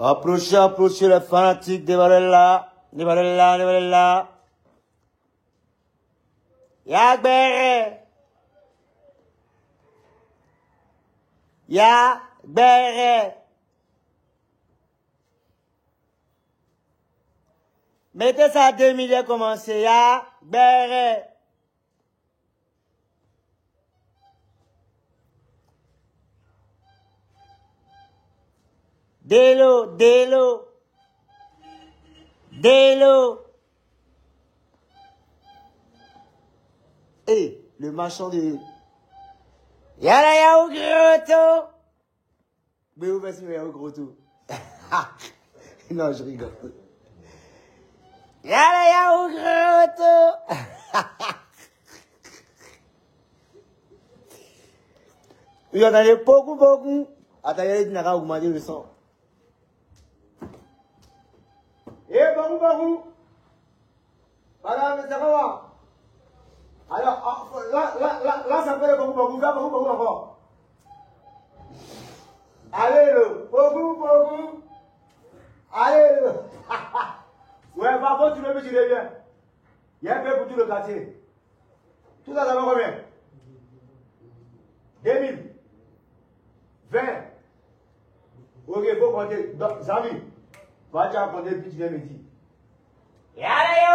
Approchez, approchez les fanatiques de Varela. De Varela, de Varela. Yagbere. Yagbere. Mettez ça à 2 millions commencé. Yagbere. Délo, délo. Délo. Et le marchand de... Yala ya ou gros. Mais où est-ce qu'il y a un gros tout? Non, je rigole. Yala ya ou gros. Il y en a beaucoup, beaucoup. Attendez, il n'y a pas augmenté le son. Eh, beaucoup, beaucoup. Madame, c'est comment? Alors, là, ça fait beaucoup, beaucoup, beaucoup, beaucoup encore. Allez, le, beaucoup, beaucoup. Allez, le. Ouais, par contre, tu le mets, tu reviens. Il y a un peu pour tout le quartier. Tout ça, ça va combien? 2000. 20. Ok, il faut compter. Donc, Zami, va tu compter, puis tu viens me dire. Allez, yo,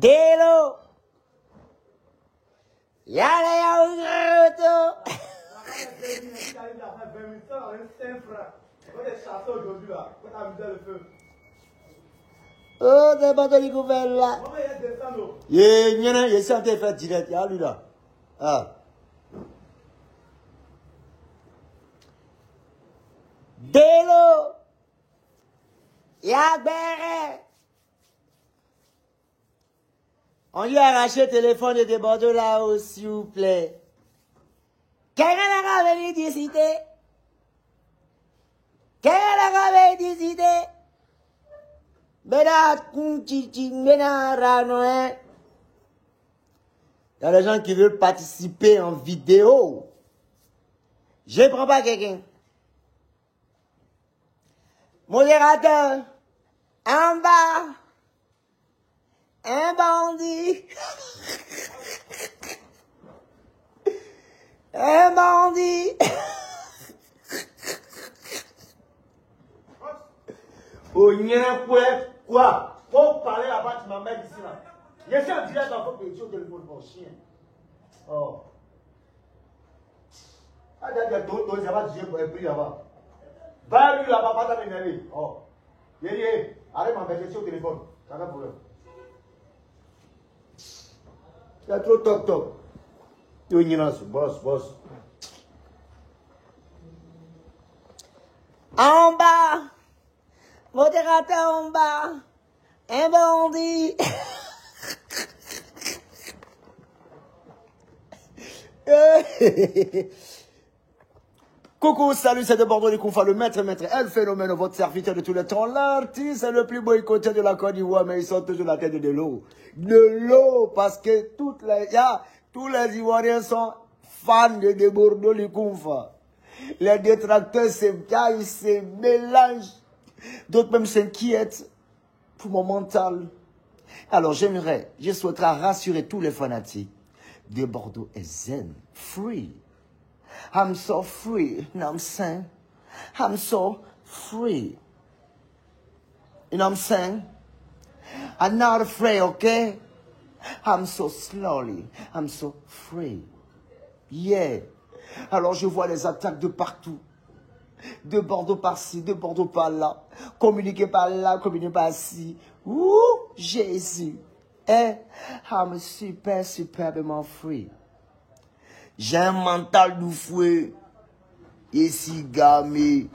Délo. Yala ya ugroto. Oh, c'est pas de l'icouvel là. Il y a ça qui est fait direct. Il y a lui là. Ah. Délo. Yagbere. On lui a arraché le téléphone de Bordeaux là-haut, s'il vous plaît. Quelqu'un a venu d'ici? Quelqu'un a venu d'ici? Mena, mena, ranoé. Il y a des gens qui veulent participer en vidéo. Je ne prends pas quelqu'un. Modérateur, en bas. Un bandit. Un bandit. Oh, il y a quoi? Faut parler là-bas, tu m'emmènes ici là. Je suis en direct dans votre pays au téléphone, mon chien. Oh. Ah, d'ailleurs, ça va dire pour un prix là-bas. Va lui là-bas, pas t'amener. Oh. Il dit, arrête m'embêter sur le téléphone. Ça va problème. Il y a trop top top. Tu es boss. En bas. Modérateur en bas. Un bandit. Coucou, salut, c'est de Bordeaux les Koufa, le maître, El Phénomène, votre serviteur de tous les temps, l'artiste le plus boycotté de la Côte d'Ivoire, mais ils sont toujours la tête de l'eau. De l'eau, parce que tous les Ivoiriens sont fans de Bordeaux les Koufa. Les détracteurs, ils se mélangent. D'autres même s'inquiètent pour mon mental. Alors je souhaiterais rassurer tous les fanatiques de Bordeaux et zen, free. I'm so free, you know what I'm saying? I'm so free. You know what I'm saying? I'm not afraid, okay? I'm so slowly, I'm so free. Yeah. Alors je vois les attaques de partout. De Bordeaux par-ci, de Bordeaux par-là. Communiquer par là, communiquer par-ci. Ouh, Jésus. I'm superbement free. J'ai un mental de fouet. Ici gamé.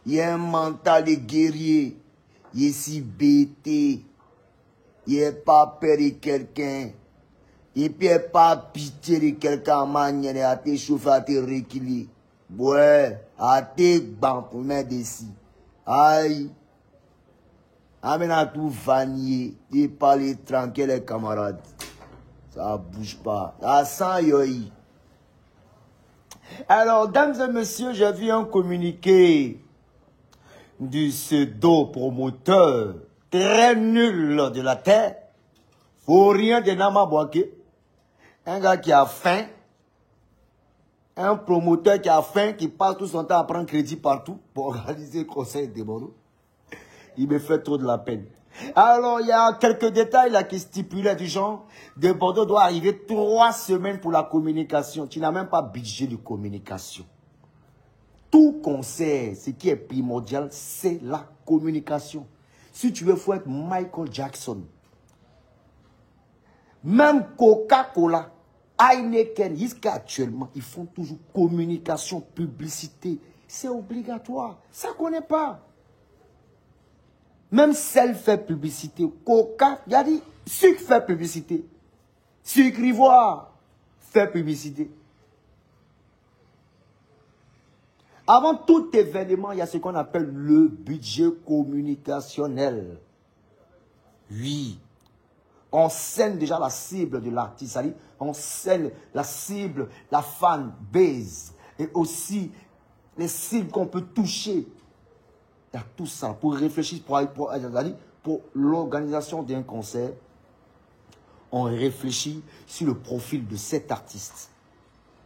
Il y a un mental de guerrier. Ici bêté. Il n'est pas peur de quelqu'un. Il ne peut pas pitié de quelqu'un en manière à te chauffer, à te reculer. Ouais, à te ban pour mettre ici. Aïe. Amène à tout vanier. Et parler tranquille les camarades. Ça bouge pas. Ah, sans yoï. Alors, dames et messieurs, j'ai vu un communiqué du pseudo-promoteur très nul de la terre. Faut rien de Nama Bouaké. Un gars qui a faim. Un promoteur qui a faim, qui passe tout son temps à prendre crédit partout pour organiser le conseil de Bordeaux. Il me fait trop de la peine. Alors, il y a quelques détails là qui stipulaient du genre, de Bordeaux doit arriver 3 semaines pour la communication. Tu n'as même pas budget de communication. Tout concert, ce qui est primordial, c'est la communication. Si tu veux, il faut être Michael Jackson. Même Coca-Cola, Heineken, jusqu'à actuellement, ils font toujours communication, publicité. C'est obligatoire. Ça ne connaît pas. Même Cell fait publicité. Coca, il a dit, Sucre fait publicité. Sucre Ivoire fait publicité. Avant tout événement, il y a ce qu'on appelle le budget communicationnel. Oui. On scène déjà la cible de l'artiste. On scène la cible, la fan base. Et aussi les cibles qu'on peut toucher. Il y a tout ça pour réfléchir, pour l'organisation d'un concert. On réfléchit sur le profil de cet artiste.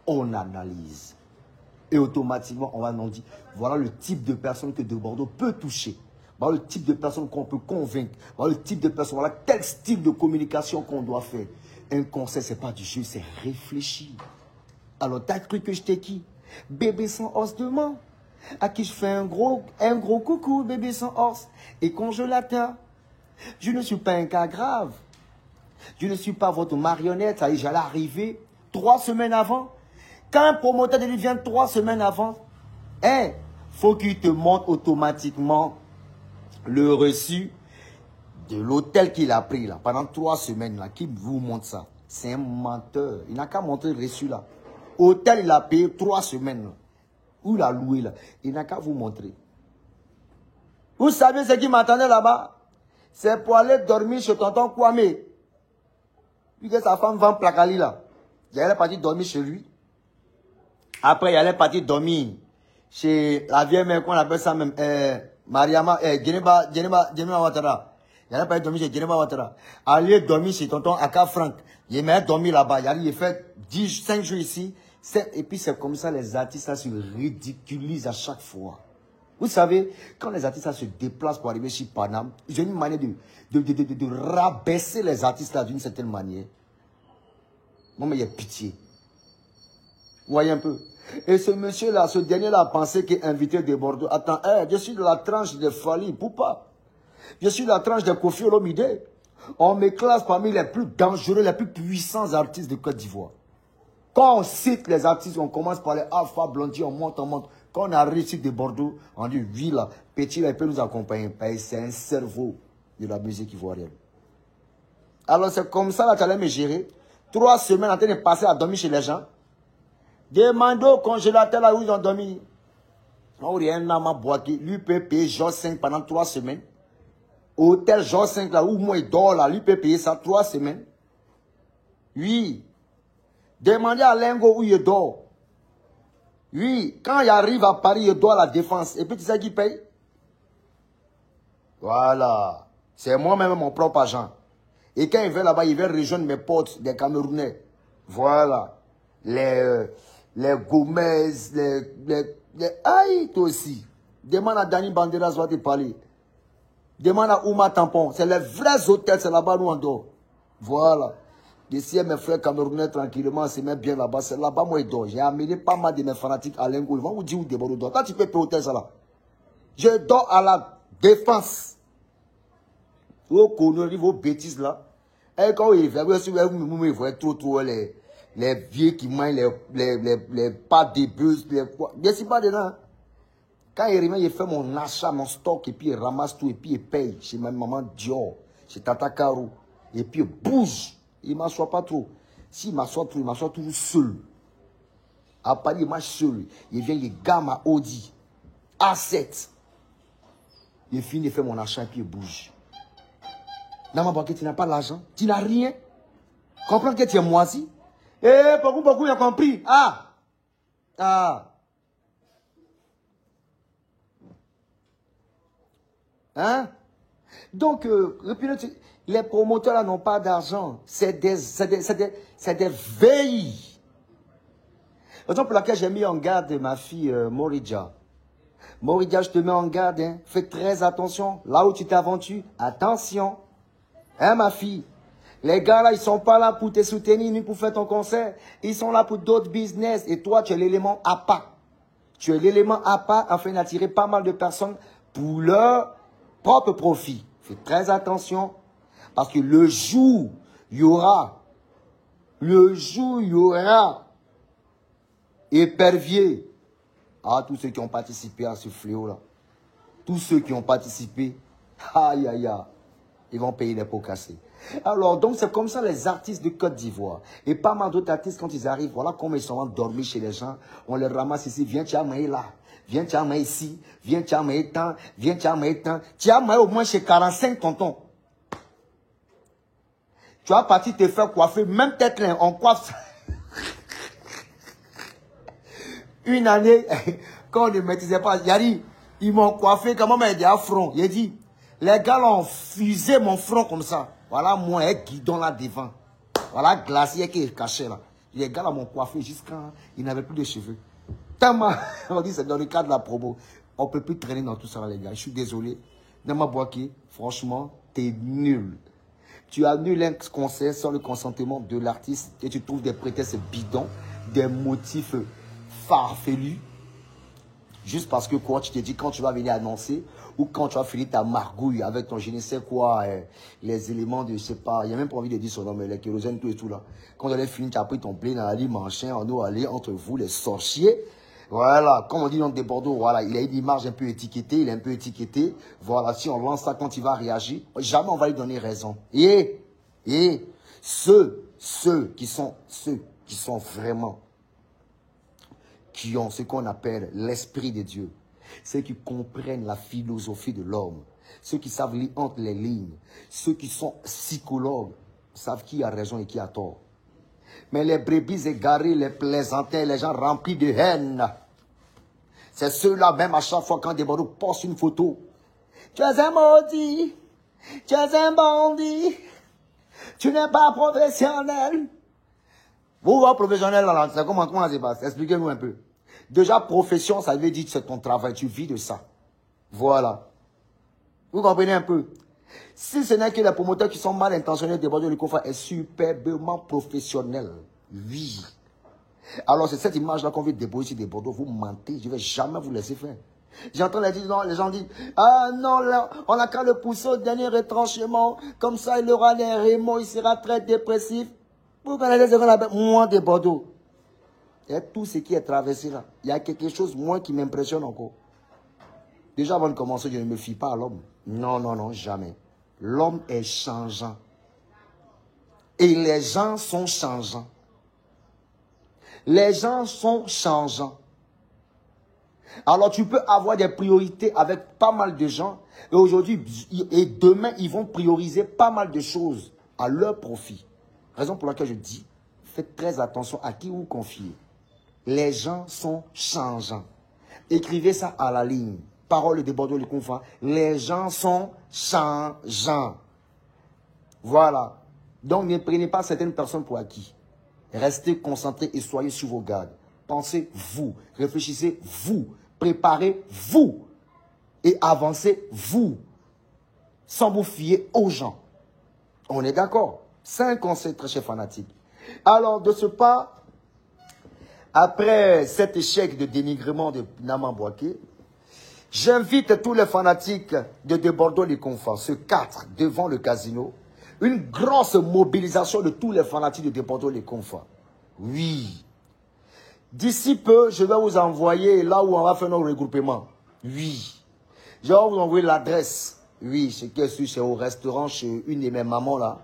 On analyse. Et automatiquement, on va nous dire, voilà le type de personne que de Bordeaux peut toucher. Voilà le type de personne qu'on peut convaincre. Voilà le type de personne, voilà tel style de communication qu'on doit faire. Un concert, ce n'est pas du jeu, c'est réfléchi. Alors, t'as cru que j'étais qui? Bébé sans os demain. À qui je fais un gros coucou, bébé sans os. Et congélateur. Je ne suis pas un cas grave. Je ne suis pas votre marionnette. Ça y est, j'allais arriver 3 semaines avant. Quand un promoteur de lui vient 3 semaines avant, faut qu'il te montre automatiquement le reçu de l'hôtel qu'il a pris là, pendant 3 semaines là, qui vous montre ça. C'est un menteur. Il n'a qu'à montrer le reçu là. Hôtel, il a payé 3 semaines là. Où il a loué là. Il n'a qu'à vous montrer. Vous savez ce qui m'attendait là-bas? C'est pour aller dormir chez tonton Kwame. Puis que sa femme vend Placali là. Il allait partir dormir chez lui. Après, il allait partir dormir chez la vieille mère qu'on appelle ça même, Mariama, Geneba Ouattara. Il allait partir dormir chez Geneba Ouattara. Aller dormir chez tonton Aka Frank. Il aimait dormir là-bas. Il fait 5 jours ici. Et puis c'est comme ça, les artistes là, se ridiculisent à chaque fois. Vous savez, quand les artistes là, se déplacent pour arriver chez Paname, ils ont une manière de rabaisser les artistes là d'une certaine manière. Non mais il y a pitié. Vous voyez un peu. Et ce monsieur-là, ce dernier-là a pensé qu'il est invité de Bordeaux. Attends, je suis de la tranche de Fali Poupa. Je suis de la tranche de Kofi Olomide. On me classe parmi les plus dangereux, les plus puissants artistes de Côte d'Ivoire. Quand on cite les artistes, on commence par les Alpha Blondie, on monte. Quand on a réussi de Bordeaux, on dit, oui là, petit là, il peut nous accompagner. C'est un cerveau de la musique ivoirienne. Alors c'est comme ça là, tu allais me gérer. 3 semaines en train de passer à dormir chez les gens. Demandez au congélateur là où ils ont dormi. On rien n'a boité. Lui peut payer Georges 5 pendant 3 semaines. Hôtel Georges 5 là où moi il dort là, lui peut payer ça 3 semaines. Oui. Demandez à Lengo où il dort. Oui. Quand il arrive à Paris, il dort à la Défense. Et puis tu sais qui paye? Voilà. C'est moi-même mon propre agent. Et quand il va là-bas, il va rejoindre mes potes, des Camerounais. Voilà. Les Gomez, aïe, toi aussi. Demande à Dani Banderas, va te parler. Demande à Ouma Tampon. C'est les vrais hôtels, c'est là-bas où on dort. Voilà. Ici, mes frères camerounais, tranquillement, se mettent bien là-bas. C'est là-bas, moi, ils dorment. J'ai amené pas mal de mes fanatiques à Lengo. Ils vont vous dire où Débordou dort. Quand tu peux payer hôtel, ça là. Je dors à la Défense. Vous connaissez vos bêtises là. Et quand il fait, vous voyez trop les vieux qui mangent les pâtes de bœufs, je ne suis pas dedans. Quand il revient, il fait mon achat, mon stock, et puis il ramasse tout, et puis il paye chez ma maman Dior, chez Tata Karou, et puis il bouge. Il ne m'assoit pas trop. S'il m'assoit trop, il m'assoit toujours seul. À Paris, il marche seul. Il vient, il gamme à Audi, A7. Il finit, il fait mon achat, et puis il bouge. Dans ma banque, tu n'as pas l'argent, tu n'as rien. Comprendre que tu es moisi. Eh, beaucoup, il a compris. Ah. Ah. Hein? Donc, les promoteurs là n'ont pas d'argent. C'est des veilles. Raison pour laquelle j'ai mis en garde ma fille Moridja. Moridja, je te mets en garde. Hein. Fais très attention. Là où tu t'aventures, attention. Hein, ma fille? Les gars là, ils sont pas là pour te soutenir ni pour faire ton concert. Ils sont là pour d'autres business. Et toi, tu es l'élément à part. Tu es l'élément à part afin d'attirer pas mal de personnes pour leur propre profit. Fais très attention. Parce que le jour, il y aura épervier à tous ceux qui ont participé à ce fléau-là. Tous ceux qui ont participé, aïe, aïe, aïe, ils vont payer les pots cassés. Alors, donc, c'est comme ça les artistes de Côte d'Ivoire. Et pas mal d'autres artistes, quand ils arrivent, voilà comment ils sont endormis chez les gens. On les ramasse ici, viens, tu as maillé là. Viens, tu as maillé ici. Viens, tu as maillé tant. Viens, tu as maillé tant. Tu as maillé au moins chez 45 tontons. Tu vas partir te faire coiffer, même tête là, on coiffe. Une année, quand on ne maîtrisait pas, Yari, ils m'ont coiffé, comment m'a aidé à front. Il a dit, les gars là ont fusé mon front comme ça. Voilà moi, un guidon là devant. Voilà glacier qui est caché là. Les gars là m'ont coiffé jusqu'à, ils n'avaient plus de cheveux. Tellement, on dit c'est dans le cadre de la promo. On ne peut plus traîner dans tout ça les gars. Je suis désolé. Nama Boaké, franchement, t'es nul. Tu annules un concert sans le consentement de l'artiste et tu trouves des prétextes bidons, des motifs farfelus. Juste parce que quoi, tu te dis quand tu vas venir annoncer ou quand tu vas finir ta margouille avec ton je ne sais quoi, les éléments de, je sais pas, il n'y a même pas envie de dire son nom, mais les kérosènes, tout et tout là. Quand tu allais finir, tu as pris ton plein dans la ligne, machin, en eau aller entre vous, les sorciers. Voilà, comme on dit dans des Bordeaux, voilà, il a une image un peu étiquetée, il est un peu étiqueté. Voilà, si on lance ça quand il va réagir, jamais on va lui donner raison. Et ceux qui sont vraiment, qui ont ce qu'on appelle l'esprit de Dieu, ceux qui comprennent la philosophie de l'homme, ceux qui savent lire entre les lignes, ceux qui sont psychologues, savent qui a raison et qui a tort. Mais les brebis égarées, les plaisantins, les gens remplis de haine, c'est ceux-là même à chaque fois quand des Bordeaux postent une photo. Tu es un maudit, tu es un bandit, tu n'es pas professionnel. Vous voyez professionnel là, c'est comment ça se passe? Expliquez-nous un peu. Déjà, profession, ça veut dire que c'est ton travail, tu vis de ça. Voilà. Vous comprenez un peu? Si ce n'est que les promoteurs qui sont mal intentionnés de Bordeaux, le confort est superbement professionnel. Oui. Alors c'est cette image-là qu'on veut déposer sur des Bordeaux. Vous mentez, je ne vais jamais vous laisser faire. J'entends les gens dire, ah non, là, on n'a qu'à le pousser au dernier retranchement. Comme ça, il aura des remords, il sera très dépressif. Vous connaissez ce qu'on appelle moi des Bordeaux. Et tout ce qui est traversé là, il y a quelque chose, moi, qui m'impressionne encore. Déjà, avant de commencer, je ne me fie pas à l'homme. Non, non, non, jamais. L'homme est changeant. Et les gens sont changeants. Les gens sont changeants. Alors, tu peux avoir des priorités avec pas mal de gens. Et aujourd'hui, et demain, ils vont prioriser pas mal de choses à leur profit. Raison pour laquelle je dis, faites très attention à qui vous confiez. Les gens sont changeants. Écrivez ça à la ligne. Parole de Bordeaux, le confort. Les gens sont changeants. Voilà. Donc, ne prenez pas certaines personnes pour acquis. Restez concentrés et soyez sur vos gardes. Pensez vous. Réfléchissez vous. Préparez vous. Et avancez vous. Sans vous fier aux gens. On est d'accord? C'est un conseil très cher fanatique. Alors, de ce pas, après cet échec de dénigrement de Nama Boaké, j'invite tous les fanatiques de Bordeaux les Confins, ce 4 devant le casino, une grosse mobilisation de tous les fanatiques de Bordeaux les Confins. Oui. D'ici peu, je vais vous envoyer là où on va faire notre regroupement. Oui. Je vais vous envoyer l'adresse. Oui, c'est au restaurant chez une de mes mamans là.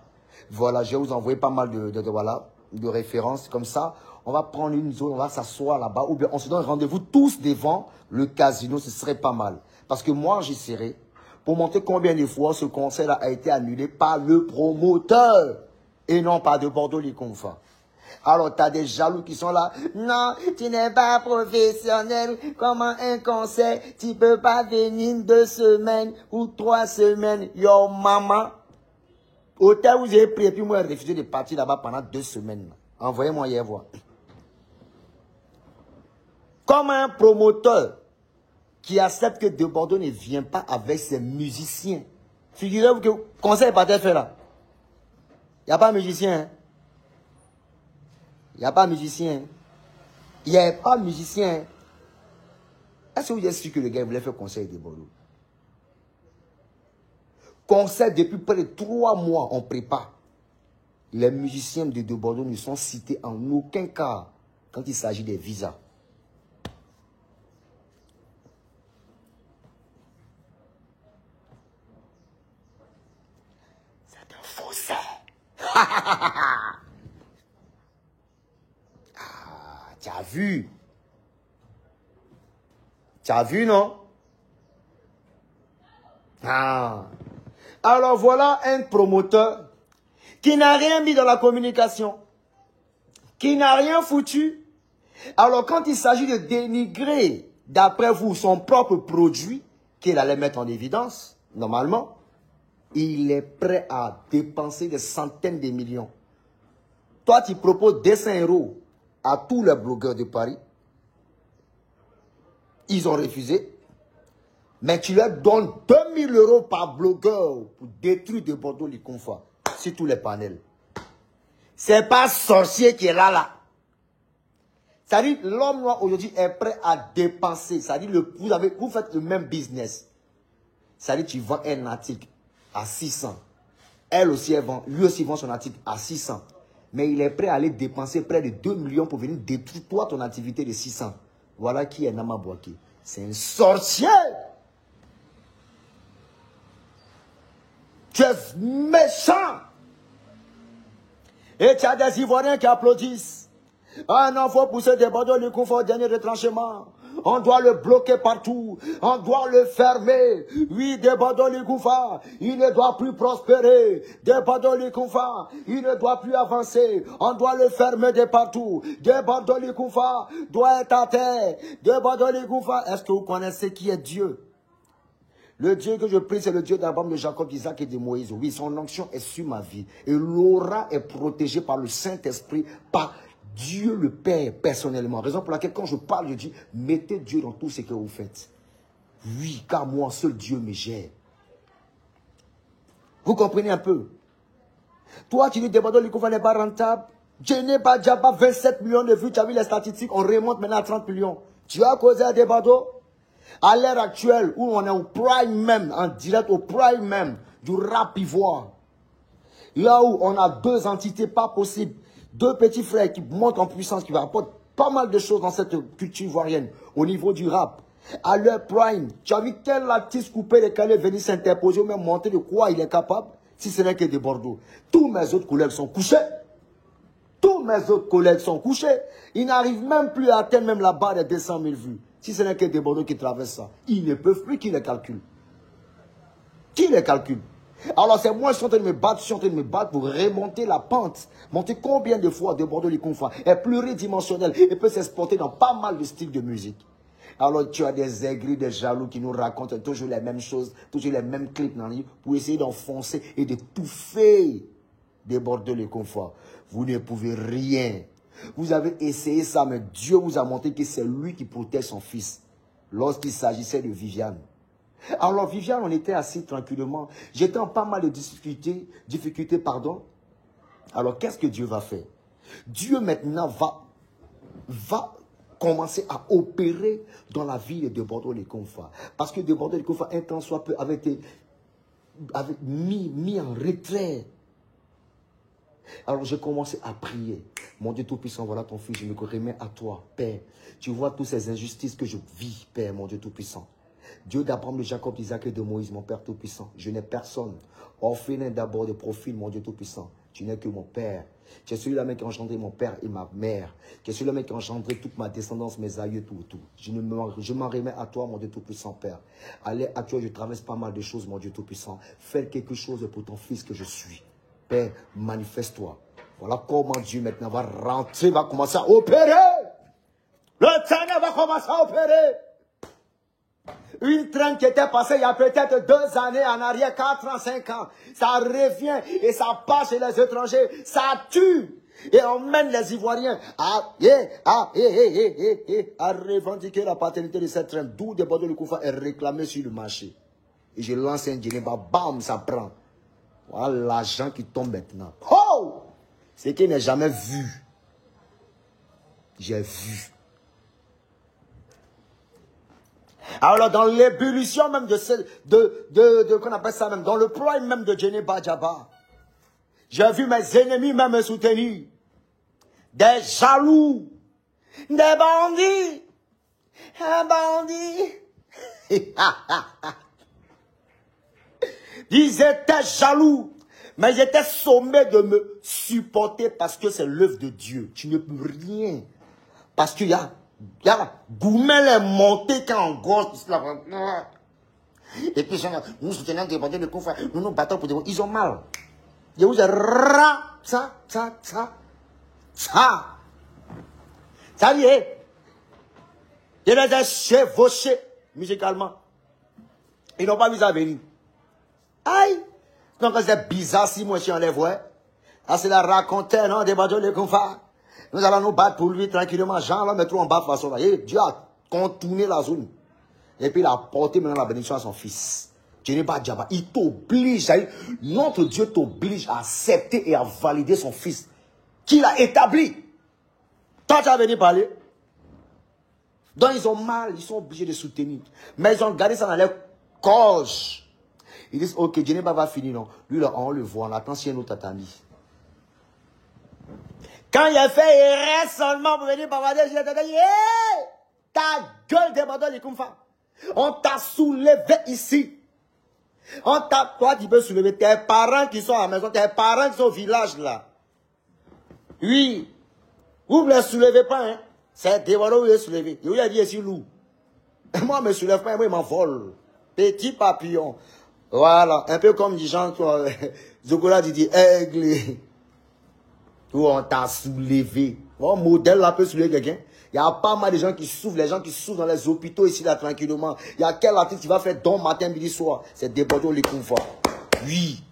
Voilà, je vais vous envoyer pas mal de références. Comme ça, on va prendre une zone, on va s'asseoir là-bas. Ou bien on se donne rendez-vous tous devant le casino, ce serait pas mal. Parce que moi, j'y serai pour montrer combien de fois ce concert a été annulé par le promoteur. Et non pas de Bordeaux-les-Confins. Alors, tu as des jaloux qui sont là. Non, tu n'es pas professionnel. Comment un concert, tu peux pas venir 2 semaines ou 3 semaines. Yo, maman. Hôtel où j'ai pris, et puis moi, j'ai refusé de partir là-bas pendant 2 semaines. Envoyez-moi hier voir. Comme un promoteur qui accepte que De Bordeaux ne vient pas avec ses musiciens. Figurez-vous que le concert est pas fait là. Il n'y a pas de musicien. Hein? Il n'y a pas de musicien. Il n'y a pas de musicien. Est-ce que vous êtes sûr que le gars voulait faire concert de Bordeaux? Concert depuis près de 3 mois, on prépare. Les musiciens de Bordeaux ne sont cités en aucun cas quand il s'agit des visas. C'est un faussaire. Ah, tu as vu? Tu as vu, non? Ah. Alors voilà un promoteur qui n'a rien mis dans la communication, qui n'a rien foutu. Alors quand il s'agit de dénigrer, d'après vous, son propre produit, qu'il allait mettre en évidence, normalement, il est prêt à dépenser des centaines de millions. Toi, tu proposes 200 € à tous les blogueurs de Paris. Ils ont refusé. Mais tu leur donnes 2000 € par blogueur pour détruire De Bordeaux-les-Confins sur tous les panels. C'est pas sorcier qui est là. C'est-à-dire, l'homme noir aujourd'hui est prêt à dépenser. C'est-à-dire, vous faites le même business. C'est-à-dire, tu vends un article à 600. Elle aussi, lui aussi vend son article à 600. Mais il est prêt à aller dépenser près de 2 millions pour venir détruire toi ton activité de 600. Voilà qui est Nama Bouaké. C'est un sorcier. Tu es méchant. Et tu as des Ivoiriens qui applaudissent. Ah non, il faut pousser De Bordeaux-les-Confins au dernier retranchement. On doit le bloquer partout. On doit le fermer. Oui, De Bordeaux-les-Confins, il ne doit plus prospérer. De Bordeaux-les-Confins, il ne doit plus avancer. On doit le fermer de partout. De Bordeaux-les-Confins doit être à terre. De Bordeaux-les-Confins. Est-ce que vous connaissez qui est Dieu? Le Dieu que je prie, c'est le Dieu d'Abraham, de Jacob, d'Isaac et de Moïse. Oui, son onction est sur ma vie. Et l'aura est protégée par le Saint-Esprit, par Dieu le Père personnellement. Raison pour laquelle quand je parle, je dis, mettez Dieu dans tout ce que vous faites. Oui, car moi, seul Dieu me gère. Vous comprenez un peu? Toi, tu dis, De Bordeaux-les-Confins n'est pas rentable. Je n'ai pas déjà pas 27 millions de vues. Tu as vu les statistiques, on remonte maintenant à 30 millions. Tu as causé à De Bordeaux? À l'heure actuelle, où on est au prime même, en direct au prime même, du rap ivoire. Là où on a 2 entités pas possibles. 2 petits frères qui montent en puissance, qui apportent pas mal de choses dans cette culture ivoirienne, au niveau du rap. À leur prime, tu as vu quel artiste coupé les calés venir s'interposer ou même montrer de quoi il est capable, si ce n'est que de Bordeaux. Tous mes autres collègues sont couchés. Tous mes autres collègues sont couchés. Ils n'arrivent même plus à atteindre même la barre des 200 000 vues. Si ce n'est que De Bordeaux qui traversent ça, ils ne peuvent plus qui les calcule. Qui les calcule? Alors c'est moi, je suis en train de me battre, pour remonter la pente. Monter combien de fois De Bordeaux-les-Confins est pluridimensionnel et peut s'exporter dans pas mal de styles de musique. Alors tu as des aigris, des jaloux qui nous racontent toujours les mêmes choses, toujours les mêmes clips dans le livre pour essayer d'enfoncer et d'étouffer De Bordeaux-les-Confins. Vous ne pouvez rien. Vous avez essayé ça, mais Dieu vous a montré que c'est lui qui protège son fils. Lorsqu'il s'agissait de Viviane. Alors Viviane, on était assis tranquillement. J'étais en pas mal de difficultés, pardon. Alors qu'est-ce que Dieu va faire? Dieu maintenant va commencer à opérer dans la vie de Bordeaux-les-Confins. Parce que De Bordeaux-les-Confins, un temps soit peu, avait été mis en retrait. Alors j'ai commencé à prier. Mon Dieu Tout-Puissant, voilà ton fils, je me remets à toi, Père. Tu vois toutes ces injustices que je vis, Père, mon Dieu Tout-Puissant. Dieu d'Abraham, de Jacob, d'Isaac et de Moïse, mon Père Tout-Puissant. Je n'ai personne. Orphelin d'abord de profil, mon Dieu Tout-Puissant. Tu n'es que mon Père. Tu es celui-là qui a engendré mon père et ma mère. Tu es celui-là qui a engendré toute ma descendance, mes aïeux, tout. Je m'en remets à toi, mon Dieu Tout-Puissant, Père. À l'heure actuelle, je traverse pas mal de choses, mon Dieu Tout-Puissant. Fais quelque chose pour ton fils que je suis. Père, manifeste-toi. Voilà comment Dieu maintenant va rentrer, va commencer à opérer. Le Seigneur va commencer à opérer. Une traîne qui était passée il y a peut-être 2 années en arrière, 4 ans, 5 ans. Ça revient et ça passe chez les étrangers. Ça tue. Et on mène les Ivoiriens à revendiquer la paternité de cette traîne. D'où des Bordeaux de Koufa est réclamé sur le marché. Et je lance un djellaba, bam, ça prend. Voilà l'argent qui tombe maintenant. Oh! C'est qu'il n'est jamais vu. J'ai vu. Alors dans l'ébullition même qu'on appelle ça même, dans le prime même de Djeneba Djaba, j'ai vu mes ennemis même me soutenir. Des jaloux, des bandits, un bandit. Ils étaient jaloux, mais ils étaient sommés de me supporter parce que c'est l'œuvre de Dieu. Tu ne peux rien. Parce qu'il y a Goumel est monté quand on gauche. Et puis nous soutenons des bandits de Koufa, nous nous battons pour des... Ils ont mal. Ils ont ça. Ça y est. Ils les ont chevauchés musicalement. Ils n'ont pas vu ça venir. Aïe. Donc c'est bizarre si moi je les vois. Ah, c'est la raconter, non, des bandits de Koufa. Nous allons nous battre pour lui tranquillement. Jean, là, mettons en bas de façon. Dieu a contourné la zone. Et puis il a apporté maintenant la bénédiction à son fils. Djeneba Djaba. Il t'oblige, notre Dieu t'oblige à accepter et à valider son fils. Qu'il a établi. Toi, tu as venu parler. Donc ils ont mal, ils sont obligés de soutenir. Mais ils ont gardé ça dans leur gorge. Ils disent, ok, Djeneba va finir, non. Lui, là, on le voit, on attend si un autre tatami. Quand il a fait, il reste seulement pour venir bavarder, je dit, ta gueule des bandits de Koumfa. On t'a soulevé ici. On t'a, toi, tu peux soulever tes parents qui sont à la maison, tes parents qui sont au village là. Oui. Vous ne les soulevez pas, hein. C'est des bandits où vous les soulevez. Et vous avez dit ici loup. Moi, je ne me soulève pas, moi, je m'envole. Petit papillon. Voilà. Un peu comme dit Jean, toi, Zokola dit aigle. Où on t'a soulevé. Mon modèle là peut soulever quelqu'un. Il y a pas mal de gens qui souffrent, les gens qui souffrent dans les hôpitaux ici là tranquillement. Il y a quel artiste qui va faire don matin, midi, soir. C'est des Bordeaux les Koufa. Oui.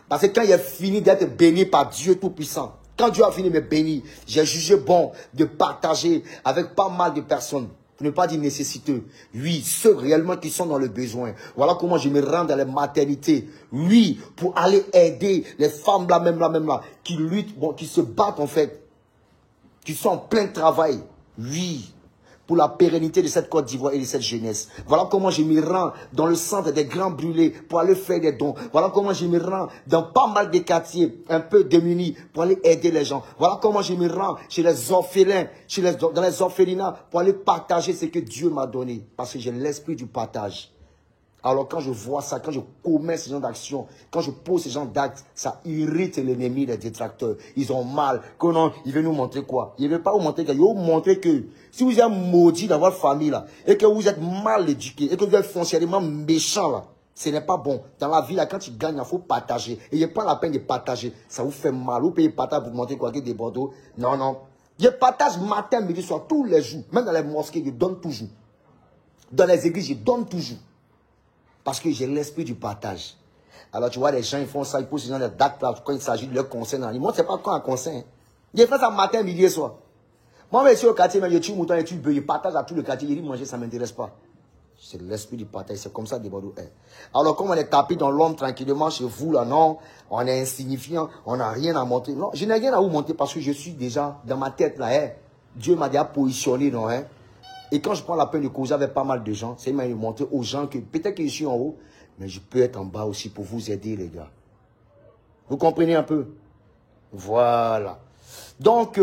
Parce que quand il a fini d'être béni par Dieu Tout-Puissant, quand Dieu a fini de me bénir, j'ai jugé bon de partager avec pas mal de personnes. Pour ne pas dire nécessiteux. Oui, ceux réellement qui sont dans le besoin. Voilà comment je me rends dans les maternités. Oui, pour aller aider les femmes là, même là, qui luttent, bon, qui se battent en fait. Qui sont en plein travail. Oui, pour la pérennité de cette Côte d'Ivoire et de cette jeunesse. Voilà comment je me rends dans le centre des grands brûlés pour aller faire des dons. Voilà comment je me rends dans pas mal de quartiers un peu démunis pour aller aider les gens. Voilà comment je me rends chez les orphelins, dans les orphelinats pour aller partager ce que Dieu m'a donné. Parce que j'ai l'esprit du partage. Alors quand je vois ça, quand je commets ce genre d'action, quand je pose ce genre d'actes, ça irrite l'ennemi, les détracteurs. Ils ont mal. Que non, il veut nous montrer quoi? Il ne veut pas vous montrer que, il veut vous montrer que si vous êtes maudit dans votre famille là, et que vous êtes mal éduqué, et que vous êtes foncièrement méchant là, ce n'est pas bon. Dans la vie là, quand tu gagnes, il faut partager. Et il n'y a pas la peine de partager. Ça vous fait mal. Vous payez partage pour vous montrer quoi que des Bordeaux. Non, non. Je partage matin, midi, soir, tous les jours. Même dans les mosquées, je donne toujours. Dans les églises, je donne toujours. Parce que j'ai l'esprit du partage. Alors tu vois, les gens, ils font ça, ils posent ces gens de dates là, quand il s'agit de leur conseil dans l'animaux. Moi, c'est pas quand un conseil. J'ai fait ça matin, midi et soir. Moi, je suis au quartier, mais je tue mouton et tue bœuf. Je partage à tout le quartier. Je dis manger, ça ne m'intéresse pas. C'est l'esprit du partage. C'est comme ça des Bordeaux est. Alors, comme on est tapé dans l'homme tranquillement chez vous, là, non, on est insignifiant, on n'a rien à montrer. Non, je n'ai rien à vous montrer parce que je suis déjà dans ma tête là. Hein. Dieu m'a déjà positionné, non, hein. Et quand je prends la peine de causer avec pas mal de gens, c'est de montrer aux gens que peut-être que je suis en haut, mais je peux être en bas aussi pour vous aider, les gars. Vous comprenez un peu? Voilà. Donc,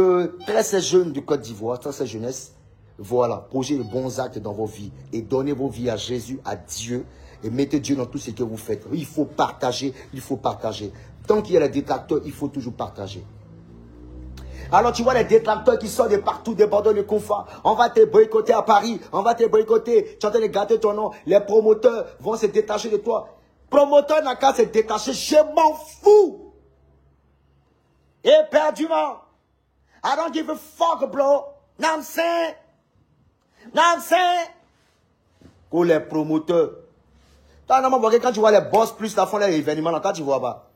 très ces jeunes du Côte d'Ivoire, très ces jeunesses, voilà, posez de bons actes dans vos vies et donnez vos vies à Jésus, à Dieu, et mettez Dieu dans tout ce que vous faites. Il faut partager, il faut partager. Tant qu'il y a les détracteurs, il faut toujours partager. Alors tu vois les détracteurs qui sortent de partout, des Bordeaux de Koufa. On va te boycotter à Paris, on va te boycotter. Tu es en train de gâter ton nom. Les promoteurs vont se détacher de toi. Promoteur n'a qu'à se détacher, je m'en fous. Éperdument. I don't give a fuck, bro. Know what I'm saying? Know what I'm saying? Pour les promoteurs. Quand tu vois les boss plus la font les événements, là, quand tu vois pas.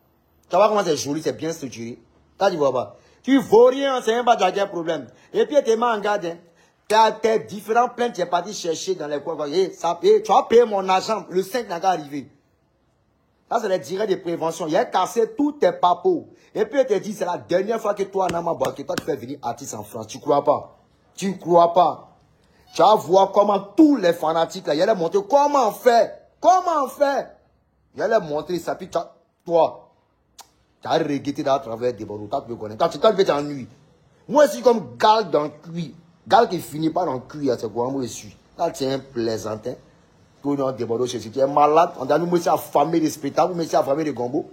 Tu vois comment c'est joli, c'est bien structuré. Quand tu vois pas. Tu vaux rien, c'est un bagage problème. Et puis, tu es en garde. Hein. Tes différents plaintes, tu es parti chercher dans les coins. Tu vas payer mon argent. Le 5 n'a qu'à arriver. Ça, c'est les directs de prévention. Il a cassé tous tes papos. Et puis, il te dit, c'est la dernière fois que toi, Namaba, que toi, tu fais venir artiste en France. Tu crois pas? Tu crois pas? Tu vas voir comment tous les fanatiques, là, il allait montrer comment on fait. Comment on fait? Il allait montrer ça. Puis, toi, tu as regretté à travers des bords. Tu connais. Quand tu t'ennuies. Moi, je suis comme Gal dans le cuit. Gal qui finit pas dans le cuit, c'est quoi? Moi, je suis. Là, tu es un plaisantin. Tout le monde déborde chez tu es malade. On a nous affamé des spectacles, nous affamé des gombos.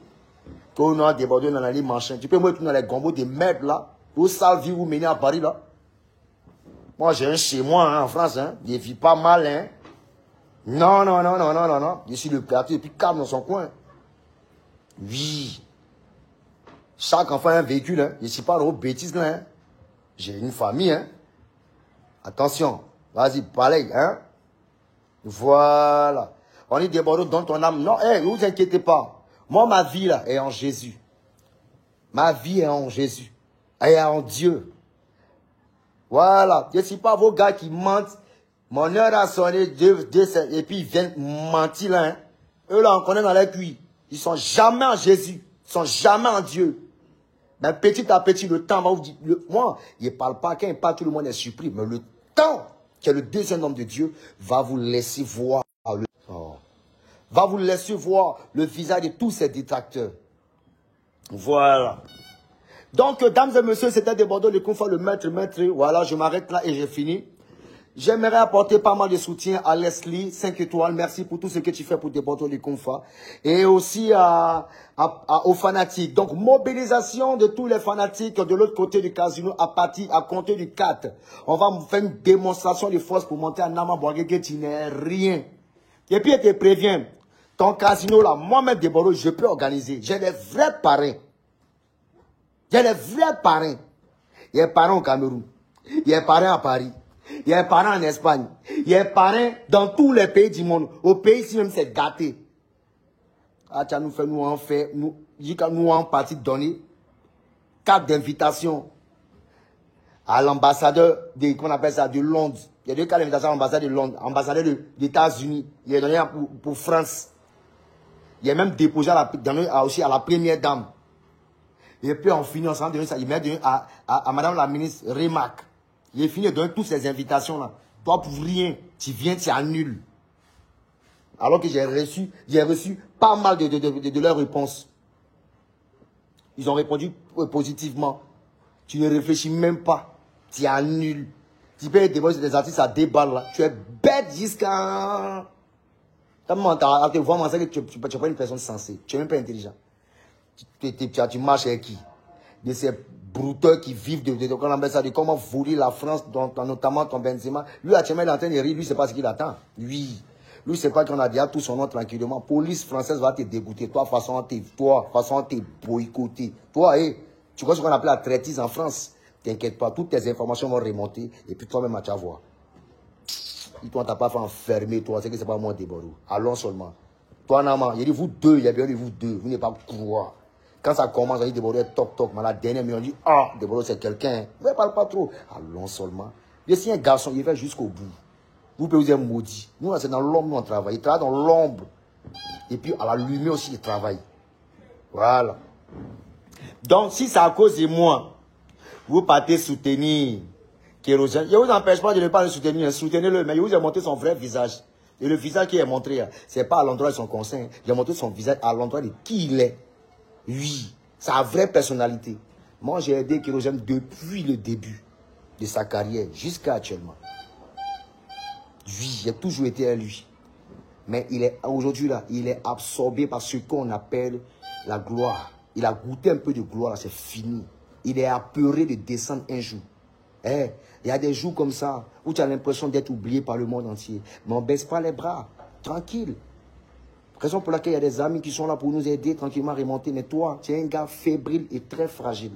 Tout le monde déborde dans la ligne machin. Tu peux mettre dans les gombos des merde là. Pour sale vie vous menez à Paris là. Moi j'ai un chez moi hein, en France. Hein. Je vis pas mal. Hein. Non, non, non, non, non, non, non. Je suis le quartier et puis calme dans son coin. Oui. Chaque enfant a un véhicule. Hein. Je ne suis pas aux bêtises là. Hein. J'ai une famille. Hein. Attention. Vas-y, pareil. Hein. Voilà. On est débordé dans ton âme. Non, ne vous inquiétez pas. Moi, ma vie là est en Jésus. Ma vie est en Jésus. Elle est en Dieu. Voilà. Je ne suis pas vos gars qui mentent. Mon heure a sonné, et puis ils viennent mentir là. Hein. Eux là, on connaît dans les cuits. Ils sont jamais en Jésus. Ils sont jamais en Dieu. Mais petit à petit, le temps va vous dire. Moi, il ne parle pas. Quand il parle, tout le monde est surpris. Mais le temps, qui est le deuxième homme de Dieu, va vous laisser voir va vous laisser voir le visage de tous ces détracteurs. Voilà. Donc, dames et messieurs, c'était des Bordeaux, le confort, le maître. Voilà, je m'arrête là et j'ai fini. J'aimerais apporter pas mal de soutien à Leslie, 5 étoiles. Merci pour tout ce que tu fais pour des Bordeaux, le confort. Et aussi aux fanatiques. Donc, mobilisation de tous les fanatiques de l'autre côté du casino à compter du 4. On va faire une démonstration de force pour monter à Namabouagé, tu n'es rien. Et puis, je te préviens, ton casino là, moi-même, des Bordeaux, je peux organiser. J'ai des vrais parrains. J'ai des vrais parrains. Il y a des parrains au Cameroun. Il y a des parrains à Paris. Il y a des parrains en Espagne. Il y a des parrains dans tous les pays du monde. Au pays ici même, c'est gâté. Ah, tiens, nous en partie donner 4 d'invitation à l'ambassadeur qu'on appelle ça de Londres. Il y a 2 cas d'invitation à l'ambassadeur de Londres, ambassadeur des États-Unis. Il est donné pour France. Il est même déposé aussi à la première dame. Et puis on finit ensemble donner ça. Il m'a donné à madame la ministre Remarque. Il est fini de donner toutes ces invitations là. Toi pour rien, tu viens, tu annules. Alors que j'ai reçu pas mal de leurs réponses. Ils ont répondu positivement. Tu ne réfléchis même pas. Tu annules. Tu peux déposer des artistes à 2 balles là. Tu es bête jusqu'à... Tu n'es pas une personne sensée. Tu n'es même pas intelligent. Tu marches avec qui? De ces brouteurs qui vivent de comment voler la France, notamment ton Benzema. Lui, actuellement, il est en train de rire. Lui, c'est pas ce qu'il attend. Lui, c'est pas qu'on a déjà tout son nom tranquillement. Police française va te dégoûter. Toi, façon te boycotter. Toi, tu vois ce qu'on appelle la traitise en France. T'inquiète pas, toutes tes informations vont remonter. Et puis toi-même, tu vas voir. Toi, t'as pas fait enfermer, toi. C'est que c'est pas moi, Déborou. Allons seulement. Toi, Nama, il y a vous deux, il y a bien de vous deux. Vous n'êtes pas quoi. Quand ça commence, on dit Déborou est toc. Mais la dernière minute, on dit, ah, Déborou c'est quelqu'un. Ne parle pas trop. Allons seulement. Mais si un garçon, il va jusqu'au bout. Vous pouvez vous être maudit. Nous, c'est dans l'ombre, nous, on travaille. Il travaille dans l'ombre. Et puis, à la lumière aussi, il travaille. Voilà. Donc, si c'est à cause de moi, vous partez soutenir Kérosène. Je ne vous empêche pas de ne pas le soutenir. Soutenez-le. Mais je vous ai montré son vrai visage. Et le visage qui est montré, ce n'est pas à l'endroit de son conseil. J'ai montré son visage à l'endroit de qui il est. Oui. Sa vraie personnalité. Moi, j'ai aidé Kérosène depuis le début de sa carrière jusqu'à actuellement. Oui, j'ai toujours été à lui. Mais aujourd'hui, là, il est absorbé par ce qu'on appelle la gloire. Il a goûté un peu de gloire, c'est fini. Il est apeuré de descendre un jour. Il y a des jours comme ça où tu as l'impression d'être oublié par le monde entier. Mais on ne baisse pas les bras. Tranquille. Raison pour laquelle il y a des amis qui sont là pour nous aider tranquillement à remonter. Mais toi, tu es un gars fébrile et très fragile.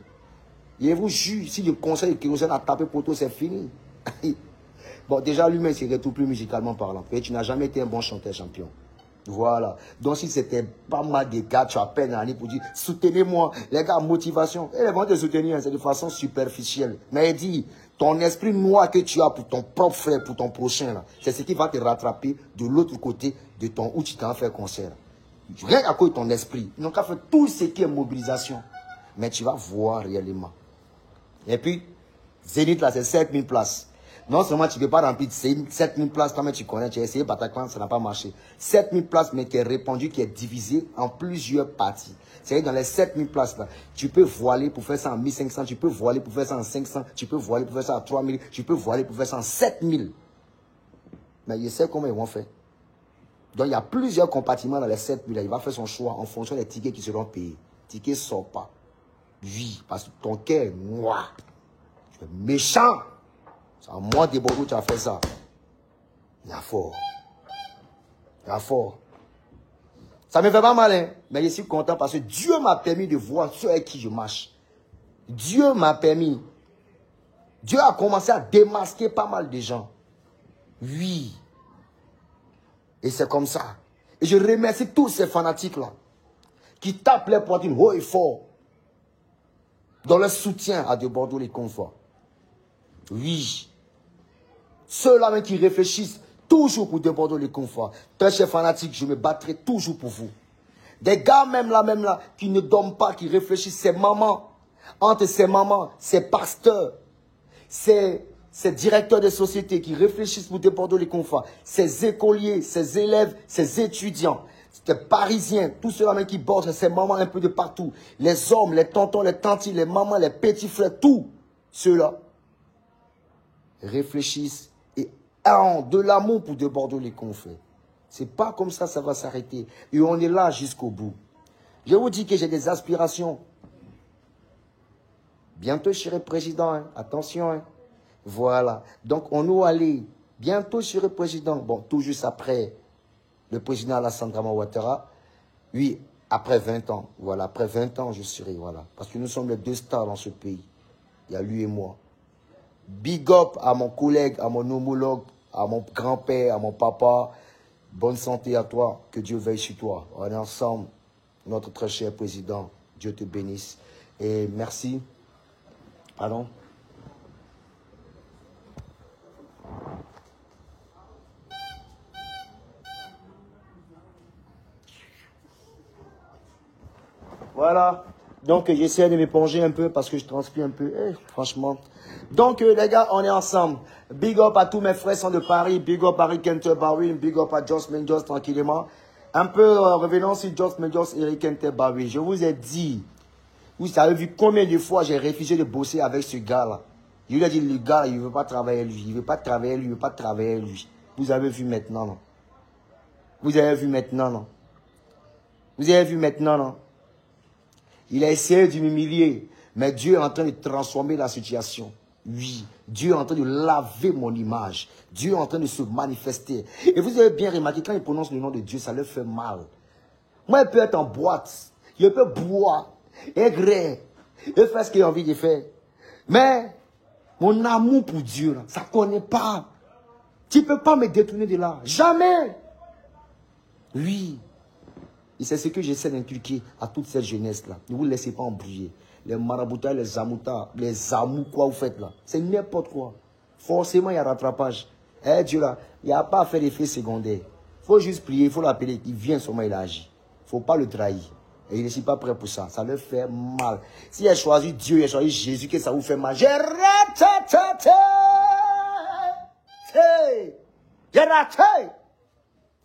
Je vous jure, si le conseil de Kérosène a tapé poteau, c'est fini. Bon, déjà, lui-même, il serait tout plus musicalement parlant. Et tu n'as jamais été un bon chanteur champion. Voilà. Donc, si c'était pas mal des gars, tu as peine à aller pour dire, soutenez-moi. Les gars, motivation. Et ils vont te soutenir, c'est de façon superficielle. Mais il dit, ton esprit noir que tu as pour ton propre frère, pour ton prochain, c'est ce qui va te rattraper de l'autre côté de ton où tu t'en fais concert. Rien à cause de ton esprit. Ils n'ont qu'à faire tout ce qui est mobilisation. Mais tu vas voir réellement. Et puis, Zénith, là, c'est 7000 places. Non seulement tu ne peux pas remplir 7000 places, toi-même tu connais, tu as essayé Bataclan, ça n'a pas marché. 7000 places, mais qui est répandu, qui est divisé en plusieurs parties. C'est-à-dire dans les 7000 places là, tu peux voiler pour faire ça en 1500, tu peux voiler pour faire ça en 500, tu peux voiler pour faire ça en 3000, tu peux voiler pour faire ça en 7000. Mais je sais comment ils vont faire. Donc il y a plusieurs compartiments dans les 7000 là. Il va faire son choix en fonction des tickets qui seront payés. Tickets ne sortent pas. Oui, parce que ton cœur est noir. Tu es méchant. C'est à moi de Bordeaux, tu as fait ça. Il y a fort. Il y a fort. Ça me fait pas mal, hein? Mais je suis content parce que Dieu m'a permis de voir ceux avec qui je marche. Dieu m'a permis. Dieu a commencé à démasquer pas mal de gens. Oui. Et c'est comme ça. Et je remercie tous ces fanatiques-là qui tapent les poitrines haut et fort dans le soutien à de Bordeaux les conforts. Oui. Ceux-là même qui réfléchissent toujours pour de Bordeaux les conforts. Très chers fanatiques, je me battrai toujours pour vous. Des gars même là, qui ne dorment pas, qui réfléchissent, ces mamans, entre ces mamans, ces pasteurs, ces directeurs de société qui réfléchissent pour de Bordeaux les conforts, ces écoliers, ces élèves, ces étudiants, ces parisiens, tous ceux-là même qui bordent, ces mamans un peu de partout, les hommes, les tontons, les tantis, les mamans, les petits frères, tous ceux-là réfléchissent et ont de l'amour pour de Bordeaux les confrères. C'est pas comme ça va s'arrêter. Et on est là jusqu'au bout. Je vous dis que j'ai des aspirations. Bientôt, je serai président. Hein. Attention. Hein. Voilà. Donc, on nous aller. Bientôt, je serai président. Bon, tout juste après le président Alassane Dramane Ouattara. Oui, après 20 ans. Voilà, après 20 ans, je serai. Voilà. Parce que nous sommes les deux stars dans ce pays. Il y a lui et moi. Big up à mon collègue, à mon homologue, à mon grand-père, à mon papa. Bonne santé à toi, que Dieu veille sur toi. On est ensemble, notre très cher président. Dieu te bénisse. Et merci. Pardon. Voilà. Donc, j'essaie de m'éponger un peu parce que je transpire un peu. Franchement. Donc, les gars, on est ensemble. Big up à tous mes frères sont de Paris. Big up à Rick Canterbury. Big up à Joss Menjos tranquillement. Un peu revenons sur Joss Menjos et Rick Canterbury. Je vous ai dit, vous avez vu combien de fois j'ai refusé de bosser avec ce gars-là. Je lui ai dit, le gars, il ne veut pas travailler lui. Il ne veut pas travailler lui. Il ne veut pas travailler lui. Vous avez vu maintenant, non? Vous avez vu maintenant, non? Vous avez vu maintenant, non? Il a essayé de m'humilier. Mais Dieu est en train de transformer la situation. Oui, Dieu est en train de laver mon image. Dieu est en train de se manifester. Et vous avez bien remarqué, quand il prononce le nom de Dieu, ça leur fait mal. Moi, il peut être en boîte. Il peut boire, aigrer, et faire ce qu'il a envie de faire. Mais, mon amour pour Dieu, ça ne connaît pas. Tu ne peux pas me détourner de là. Jamais. Oui. Et c'est ce que j'essaie d'inculquer à toute cette jeunesse-là. Ne vous laissez pas embrouiller. Les maraboutas, les amoutas, les amous, quoi vous faites là. C'est n'importe quoi. Forcément, il y a rattrapage. Eh Dieu là, il n'y a pas à faire d'effet secondaire. Il faut juste prier, il faut l'appeler. Il vient seulement, il agit. Il ne faut pas le trahir. Et il ne suis pas prêt pour ça. Ça leur fait mal. Si il a choisi Dieu, il a choisi Jésus, que ça vous fait mal. J'ai raté. J'ai raté.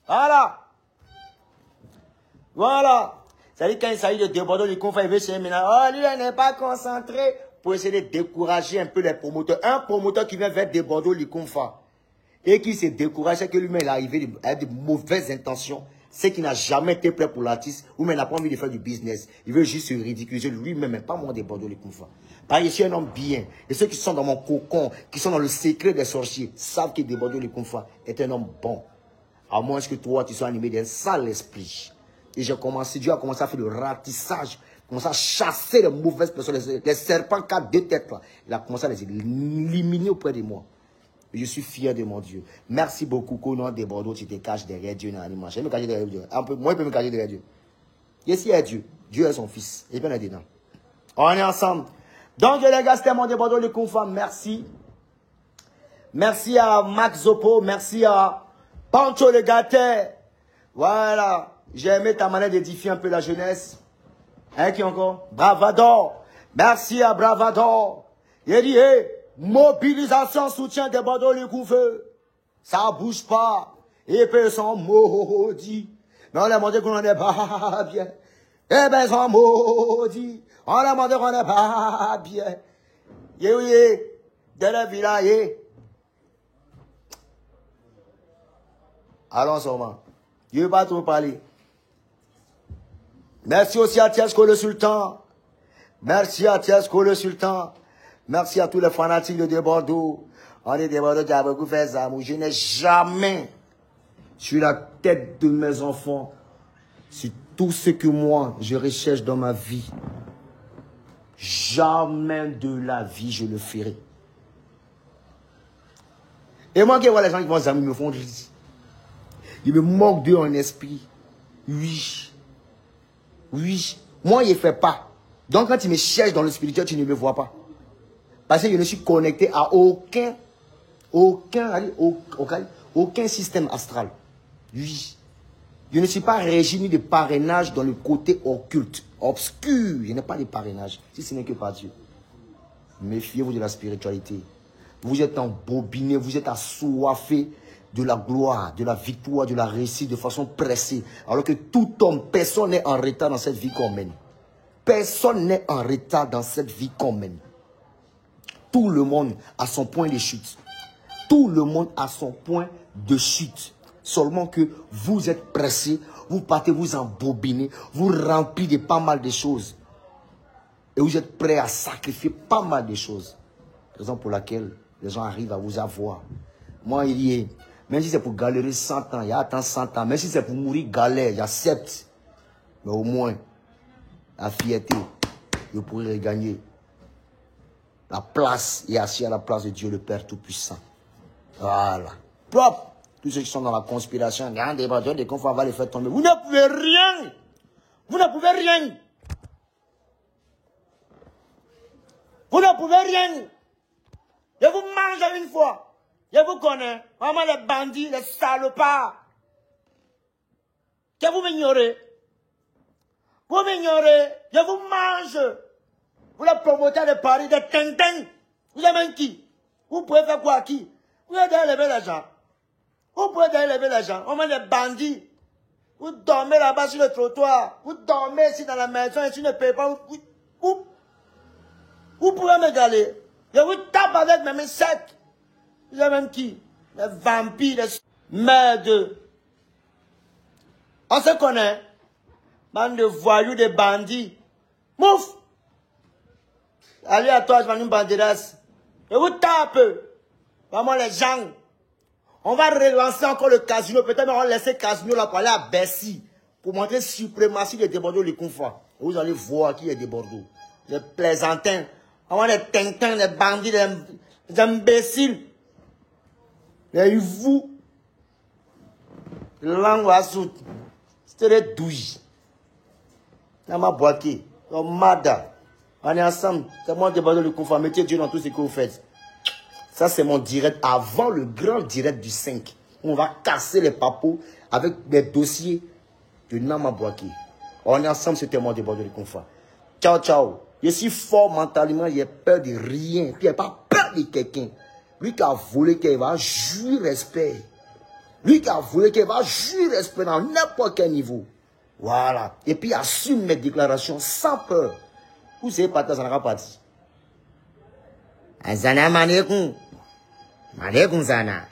Voilà. Voilà. C'est-à-dire quand il s'agit de déborder du conflit, il veut se maintenant. Oh, lui, il n'est pas concentré pour essayer de décourager un peu les promoteurs. Un promoteur qui vient vers déborder le conflit et qui se décourage, c'est que lui-même il est arrivé avec de mauvaises intentions. C'est qu'il n'a jamais été prêt pour l'artiste ou même il n'a pas envie de faire du business. Il veut juste se ridiculiser lui-même, mais pas moi déborder le conflit. Parce que je suis un homme bien. Et ceux qui sont dans mon cocon, qui sont dans le secret des sorciers, savent que déborder le conflit est un homme bon. À moins que toi, tu sois animé d'un sale esprit. Et Dieu a commencé à faire le ratissage commencé à chasser les mauvaises personnes, les serpents qui ont 2 têtes là. Il a commencé à les éliminer auprès de moi. Je suis fier de mon Dieu. Merci beaucoup qu'au nom des Bordeaux, tu te caches derrière Dieu dans l'animation. Je me cache derrière Dieu. Un peu, moi, je peux me cacher derrière Dieu. Ici, il y a Dieu. Dieu est son fils. Et bien, on est dedans. On est ensemble. Donc, les gars, c'était mon des Bordeaux, le confirme. Merci. Merci à Max Zopo. Merci à Pancho le Gâté. Voilà. J'ai aimé ta manière d'édifier un peu la jeunesse. Hein, qui encore? Bravador. Merci à Bravador. Il dit, hey, mobilisation, soutien des Bordeaux, le couvre. Ça bouge pas. Et puis ils sont maudits. Mais on a demandé qu'on n'est pas bien. Eh ben, ils sont maudits. On a demandé qu'on n'est pas bien. Oui, de la village. Allons seulement. Je ne vais pas trop parler. Merci aussi à Tiesco le Sultan. Merci à Tiesco le Sultan. Merci à tous les fanatiques de Bordeaux. On est de Bordeaux qui a beaucoup fait ça. Je n'ai jamais, sur la tête de mes enfants, sur tout ce que moi, je recherche dans ma vie, jamais de la vie, je le ferai. Et moi, qui vois les gens qui vont ils me font rire. Ils me moquent d'eux en esprit. Oui. Oui. Moi, je ne fais pas. Donc, quand tu me cherches dans le spirituel, tu ne me vois pas. Parce que je ne suis connecté à aucun système astral. Oui. Je ne suis pas régi ni de parrainage dans le côté occulte, obscur. Je n'ai pas de parrainage, si ce n'est que par Dieu. Méfiez-vous de la spiritualité. Vous êtes embobiné, vous êtes assoiffé de la gloire, de la victoire, de la réussite de façon pressée. Alors que tout homme, personne n'est en retard dans cette vie qu'on mène. Personne n'est en retard dans cette vie qu'on mène. Tout le monde a son point de chute. Tout le monde a son point de chute. Seulement que vous êtes pressé, vous partez vous embobiner, vous remplissez de pas mal de choses. Et vous êtes prêt à sacrifier pas mal de choses. Raison pour laquelle les gens arrivent à vous avoir. Moi, il y est, même si c'est pour galérer 100 ans, il y a attends 100 ans. Même si c'est pour mourir galère, j'accepte. Mais au moins, la fierté, je pourrais regagner. La place est assis à la place de Dieu le Père Tout-Puissant. Voilà. Propre. Tous ceux qui sont dans la conspiration, regardez, des conflits, on va les faire tomber. Vous ne pouvez rien. Vous ne pouvez rien. Vous ne pouvez rien. Je vous mange une fois. Je vous connais. Vraiment les bandits, les salopards. Que vous m'ignorez. Vous m'ignorez. Je vous mange. Vous les promoteurs de Paris, des Tintin. Vous aimez qui? Vous pouvez faire quoi à qui? Vous pouvez élever les gens. Vous pouvez élever les gens. On met des bandits. Vous dormez là-bas sur le trottoir. Vous dormez ici dans la maison et tu ne payez pas. Vous pouvez me galer. Je vous tape avec mes mains secs. Vous aimez qui? Les vampires, les merdes. On se connaît. Bande de voyous, de bandits. Mouf! Allez à toi, je vais nous banderas. Je vous tape. Vraiment les gens. On va relancer encore le casino. Peut-être on va laisser le casino là pour aller à Bercy. Pour montrer suprématie des Bordeaux, les confrères. Vous allez voir qui est des Bordeaux. Les plaisantins. On va les tintins, les bandits, les imbéciles. Les vous. Langue à soute. C'était des douilles. On m'a boité. On m'a on est ensemble. C'est moi qui ai besoin de le confirmer. Mettez Dieu dans tout ce que vous faites. Ça, c'est mon direct avant le grand direct du 5. On va casser les papos avec des dossiers de Nama Bouaké. On est ensemble, c'était moi qui ai besoin de le confirmer. Ciao, ciao. Je suis fort mentalement, j'ai peur de rien. Puis il n'y a pas peur de quelqu'un. Lui qui a volé, qui va jouir respect. Lui qui a volé, qui va jouir respect dans n'importe quel niveau. Voilà. Et puis assume mes déclarations sans peur. Vous savez pas, ça n'a pas dit. Azana manekun. Manekun zana.